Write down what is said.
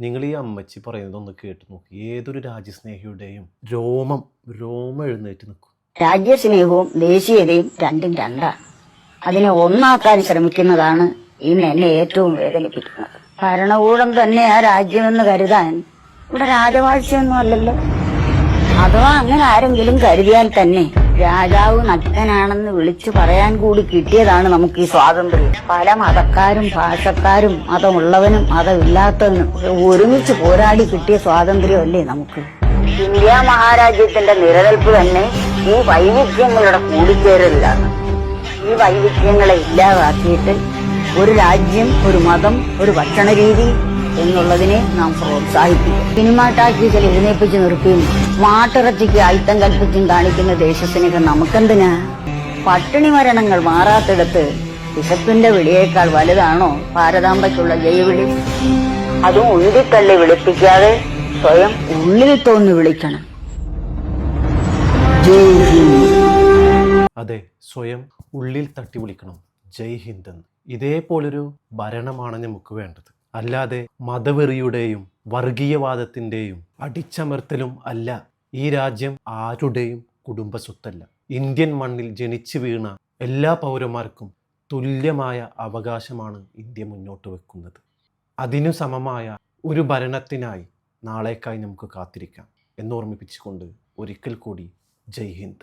നിങ്ങൾ ഈ അമ്മച്ചി പറയുന്നതൊന്ന് കേട്ട് നോക്കി. ഏതൊരു രാജ്യസ്നേഹിയുടെയും രോമം എഴുന്നേറ്റ് നിൽക്കും. രാജ്യസ്നേഹവും ദേശീയതയും രണ്ടും രണ്ടാണ്. അതിനെ ഒന്നാക്കാൻ ശ്രമിക്കുന്നതാണ് ഇന്ന് എന്നെ ഏറ്റവും വേദനിപ്പിക്കുന്നത്. ഭരണകൂടം തന്നെ ആ രാജ്യമെന്ന് കരുതാൻ ഇവിടെ രാജവാഴ്ചയൊന്നും അല്ലല്ലോ. അഥവാ അങ്ങനെ ആരെങ്കിലും കരുതിയാൽ തന്നെ രാജാവ് നഗ്നനാണെന്ന് വിളിച്ചു പറയാൻ കൂടി കിട്ടിയതാണ് നമുക്ക് ഈ സ്വാതന്ത്ര്യം. പല മതക്കാരും ഭാഷക്കാരും മതമുള്ളവനും മതമില്ലാത്തവനും ഒരുമിച്ച് പോരാടി കിട്ടിയ സ്വാതന്ത്ര്യമല്ലേ നമുക്ക്. ഇന്ത്യ മഹാരാജ്യത്തിന്റെ നിലനിൽപ്പ് തന്നെ ഈ വൈവിധ്യങ്ങളുടെ കൂടിച്ചേരലിലാണ്. ഈ വൈവിധ്യങ്ങളെ ഇല്ലാതാക്കിയിട്ട് ഒരു രാജ്യം, ഒരു മതം, ഒരു ഭക്ഷണ രീതി എന്നുള്ളതിനെ നാം പ്രോത്സാഹിപ്പിക്കും. സിനിമ ടാക്കീസിൽ എഴുന്നേപ്പിച്ച് നിർത്തിയും മാട്ടിറച്ചിക്ക് ആയുധം കൽപ്പിച്ചും കാണിക്കുന്ന ദേശസ്നേഹം നമുക്കെന്തിനാ? പട്ടിണി മരണങ്ങൾ മാറാത്തിടത്ത് വിശപ്പിന്റെ വിളിയേക്കാൾ വലുതാണോ ഭാരതാംബയ്ക്കുള്ള ജയവിളി? അതും ഉള്ളിത്തള്ളി വിളിപ്പിക്കാതെ സ്വയം ഉള്ളിൽ തോന്നി വിളിക്കണം. ജയ് ഹിന്ദ്. അതെ, സ്വയം ഉള്ളിൽ തട്ടി വിളിക്കണം ജയ് ഹിന്ദ് എന്ന്. ഇതേപോലൊരു ഭരണമാണ് നമുക്ക് വേണ്ടത്. അല്ലാതെ മതവെറിയുടെയും വർഗീയവാദത്തിൻ്റെയും അടിച്ചമർത്തലും അല്ല. ഈ രാജ്യം ആരുടെയും കുടുംബ സ്വത്തല്ല. ഇന്ത്യൻ മണ്ണിൽ ജനിച്ചു വീണ എല്ലാ പൗരന്മാർക്കും തുല്യമായ അവകാശമാണ് ഇന്ത്യ മുന്നോട്ട് വെക്കുന്നത്. അതിനു സമമായ ഒരു ഭരണത്തിനായി നാളേക്കായി നമുക്ക് കാത്തിരിക്കാം എന്നോർമ്മിപ്പിച്ചുകൊണ്ട് ഒരിക്കൽ കൂടി ജയ് ഹിന്ദ്.